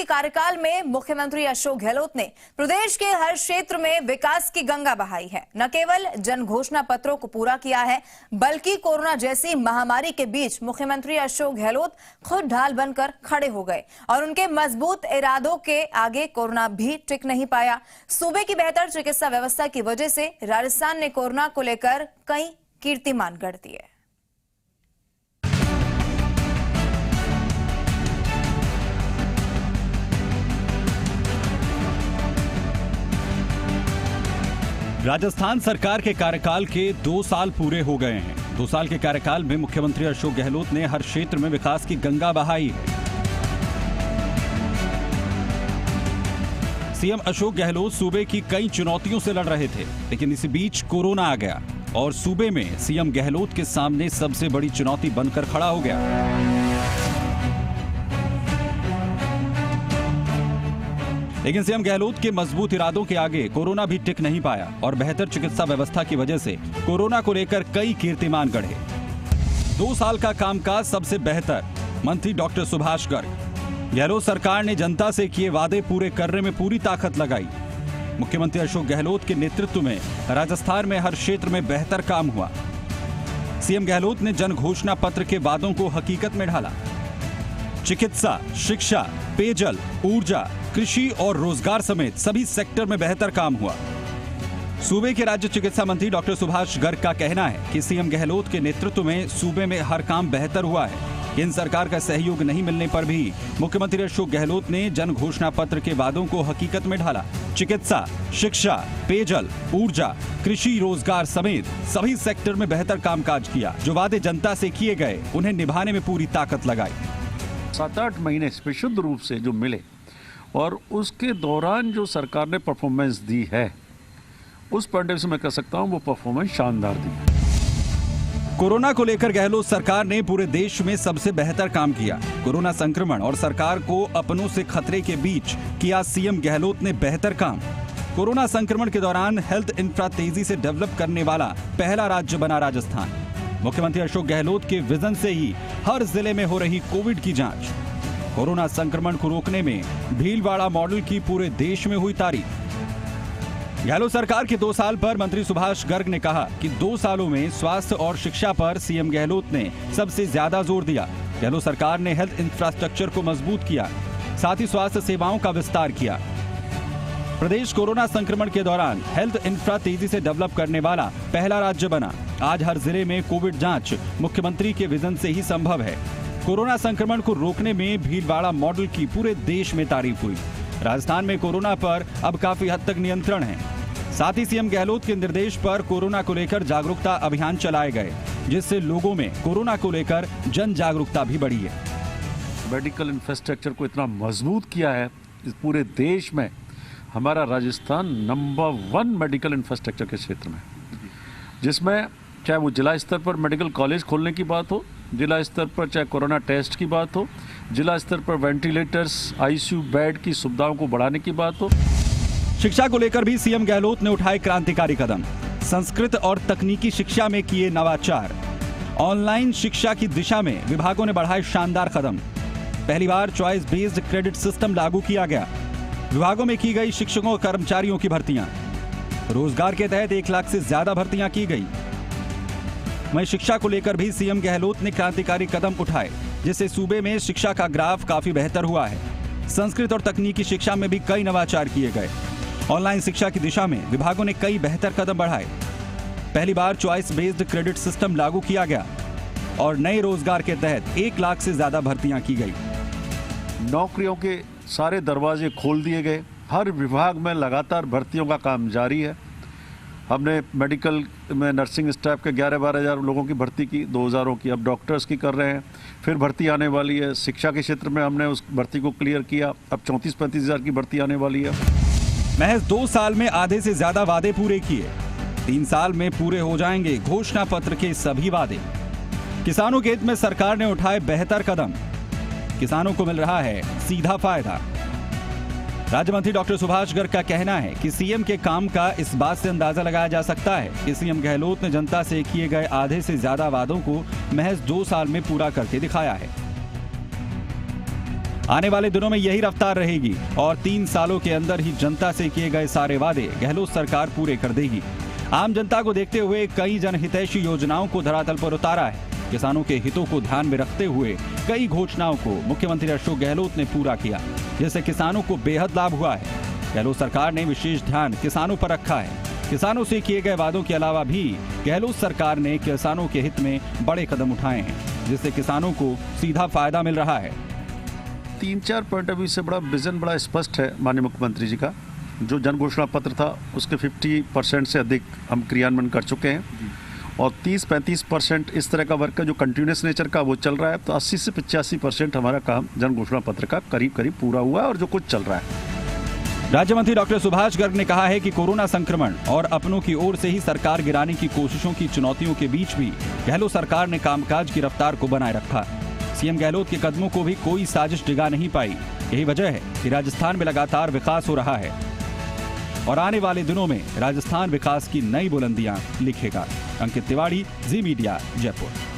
के कार्यकाल में मुख्यमंत्री अशोक गहलोत ने प्रदेश के हर क्षेत्र में विकास की गंगा बहाई है। न केवल जन घोषणा पत्रों को पूरा किया है, बल्कि कोरोना जैसी महामारी के बीच मुख्यमंत्री अशोक गहलोत खुद ढाल बनकर खड़े हो गए और उनके मजबूत इरादों के आगे कोरोना भी टिक नहीं पाया। सूबे की बेहतर चिकित्सा व्यवस्था की वजह से राजस्थान ने कोरोना को लेकर कई कीर्तिमान गढ़ दिए। राजस्थान सरकार के कार्यकाल के 2 साल पूरे हो गए हैं। 2 साल के कार्यकाल में मुख्यमंत्री अशोक गहलोत ने हर क्षेत्र में विकास की गंगा बहाई है। सीएम अशोक गहलोत सूबे की कई चुनौतियों से लड़ रहे थे, लेकिन इसी बीच कोरोना आ गया और सूबे में सीएम गहलोत के सामने सबसे बड़ी चुनौती बनकर खड़ा हो गया। लेकिन सीएम गहलोत के मजबूत इरादों के आगे कोरोना भी टिक नहीं पाया और बेहतर चिकित्सा व्यवस्था की वजह से कोरोना को लेकर कई कीर्तिमान गढ़े। 2 साल का कामकाज सबसे बेहतर, मंत्री डॉक्टर सुभाष गर्ग। गहलोत सरकार ने जनता से किए वादे पूरे करने में पूरी ताकत लगाई। मुख्यमंत्री अशोक गहलोत के नेतृत्व में राजस्थान में हर क्षेत्र में बेहतर काम हुआ। सीएम गहलोत ने जन घोषणा पत्र के वादों को हकीकत में ढाला। चिकित्सा, शिक्षा, पेयजल, ऊर्जा, कृषि और रोजगार समेत सभी सेक्टर में बेहतर काम हुआ। सूबे के राज्य चिकित्सा मंत्री डॉक्टर सुभाष गर्ग का कहना है कि सीएम गहलोत के नेतृत्व में सूबे में हर काम बेहतर हुआ है। केंद्र सरकार का सहयोग नहीं मिलने पर भी मुख्यमंत्री अशोक गहलोत ने जन घोषणा पत्र के वादों को हकीकत में ढाला। चिकित्सा, शिक्षा, पेयजल, ऊर्जा, कृषि, रोजगार समेत सभी सेक्टर में बेहतर कामकाज किया। जो वादे जनता से किए गए उन्हें निभाने में पूरी ताकत लगाई। 7-8 महीने विशुद्ध रूप से जो मिले और उसके दौरान जो सरकार ने परफॉर्मेंस दी है, उस पॉइंट से मैं कह सकता हूं वो परफॉर्मेंस शानदार दी। कोरोना को लेकर गहलोत सरकार ने पूरे देश में सबसे बेहतर काम किया। कोरोना संक्रमण और सरकार को अपनों से खतरे के बीच किया सीएम गहलोत ने बेहतर काम। कोरोना संक्रमण के दौरान हेल्थ इंफ्रा तेजी से डेवलप करने वाला पहला राज्य बना राजस्थान। मुख्यमंत्री अशोक गहलोत के विजन से ही हर जिले में हो रही कोविड की जांच। कोरोना संक्रमण को रोकने में भीलवाड़ा मॉडल की पूरे देश में हुई तारीफ। गहलोत सरकार के 2 साल पर मंत्री सुभाष गर्ग ने कहा कि 2 सालों में स्वास्थ्य और शिक्षा पर सीएम गहलोत ने सबसे ज्यादा जोर दिया। गहलोत सरकार ने हेल्थ इंफ्रास्ट्रक्चर को मजबूत किया, साथ ही स्वास्थ्य सेवाओं का विस्तार किया। प्रदेश कोरोना संक्रमण के दौरान हेल्थ इंफ्रा तेजी से डेवलप करने वाला पहला राज्य बना। आज हर जिले में कोविड जांच मुख्यमंत्री के विजन से ही संभव है। कोरोना संक्रमण को रोकने में भीलवाड़ा मॉडल की पूरे देश में तारीफ हुई। राजस्थान में कोरोना पर अब काफी हद तक नियंत्रण है। साथ ही सीएम गहलोत के निर्देश पर कोरोना को लेकर जागरूकता अभियान चलाए गए, जिससे लोगों में कोरोना को लेकर जन जागरूकता भी बढ़ी है। मेडिकल इंफ्रास्ट्रक्चर को इतना मजबूत किया है, इस पूरे देश में हमारा राजस्थान नंबर 1 मेडिकल इंफ्रास्ट्रक्चर के क्षेत्र में, जिसमें चाहे वो जिला स्तर पर मेडिकल कॉलेज खोलने की बात हो, जिला स्तर पर चाहे कोरोना टेस्ट की बात हो, जिला स्तर पर वेंटिलेटर्स, आईसीयू बेड की सुविधाओं को बढ़ाने की बात हो। शिक्षा को लेकर भी सीएम गहलोत ने उठाए क्रांतिकारी कदम। संस्कृत और तकनीकी शिक्षा में किए नवाचार। ऑनलाइन शिक्षा की दिशा में विभागों ने बढ़ाए शानदार कदम। पहली बार चॉइस बेस्ड क्रेडिट सिस्टम लागू किया गया। विभागों में की गई शिक्षकों और कर्मचारियों की भर्तियां। रोजगार के तहत 1 लाख से ज्यादा भर्तियां की गई। वहीं शिक्षा को लेकर भी सीएम गहलोत ने क्रांतिकारी कदम उठाए, जिससे सूबे में शिक्षा का ग्राफ काफी बेहतर हुआ है। संस्कृत और तकनीकी शिक्षा में भी कई नवाचार किए गए। ऑनलाइन शिक्षा की दिशा में विभागों ने कई बेहतर कदम बढ़ाए। पहली बार चॉइस बेस्ड क्रेडिट सिस्टम लागू किया गया और नए रोजगार के तहत 1 लाख से ज्यादा भर्तियां की गई। नौकरियों के सारे दरवाजे खोल दिए गए। हर विभाग में लगातार भर्तियों का काम जारी है। हमने मेडिकल में नर्सिंग स्टाफ के 11-12 हज़ार लोगों की भर्ती की, 2000 की अब डॉक्टर्स की कर रहे हैं। फिर भर्ती आने वाली है। शिक्षा के क्षेत्र में हमने उस भर्ती को क्लियर किया, अब 34-35 हज़ार की भर्ती आने वाली है। महज 2 साल में आधे से ज्यादा वादे पूरे किए। 3 साल में पूरे हो जाएंगे घोषणा पत्र के सभी वादे। किसानों के हित में सरकार ने उठाए बेहतर कदम। किसानों को मिल रहा है सीधा फायदा। राज्य मंत्री डॉक्टर सुभाष गर्ग का कहना है कि सीएम के काम का इस बात से अंदाजा लगाया जा सकता है कि सीएम गहलोत ने जनता से किए गए आधे से ज्यादा वादों को महज 2 साल में पूरा करके दिखाया है। आने वाले दिनों में यही रफ्तार रहेगी और 3 सालों के अंदर ही जनता से किए गए सारे वादे गहलोत सरकार पूरे कर देगी। आम जनता को देखते हुए कई जनहितैषी योजनाओं को धरातल पर उतारा है। किसानों के हितों को ध्यान में रखते हुए कई घोषणाओं को मुख्यमंत्री अशोक गहलोत ने पूरा किया, जिससे किसानों को बेहद लाभ हुआ है। गहलोत सरकार ने विशेष ध्यान किसानों पर रखा है। किसानों से किए गए वादों के अलावा भी गहलोत सरकार ने किसानों के हित में बड़े कदम उठाए हैं, जिससे किसानों को सीधा फायदा मिल रहा है। 3-4 पॉइंट ऑफ व्यू से बड़ा विजन बड़ा स्पष्ट है माननीय मुख्यमंत्री जी का। जो जन घोषणा पत्र था उसके 50% से अधिक हम क्रियान्वयन कर चुके हैं और 30-35% इस तरह का वर्क है जो कंटिन्यूस नेचर का वो चल रहा है। तो 80 से 85% हमारा काम जन घोषणा पत्र का करीब करीब पूरा हुआ है और जो कुछ चल रहा है। राज्य मंत्री डॉक्टर सुभाष गर्ग ने कहा है कि कोरोना संक्रमण और अपनों की ओर से ही सरकार गिराने की कोशिशों की चुनौतियों के बीच भी गहलोत सरकार ने कामकाज की रफ्तार को बनाए रखा। सीएम गहलोत के कदमों को भी कोई साजिश डिगा नहीं पाई। यही वजह है कि राजस्थान में लगातार विकास हो रहा है और आने वाले दिनों में राजस्थान विकास की नई बुलंदियां लिखेगा। अंकित तिवारी, जी मीडिया, जयपुर।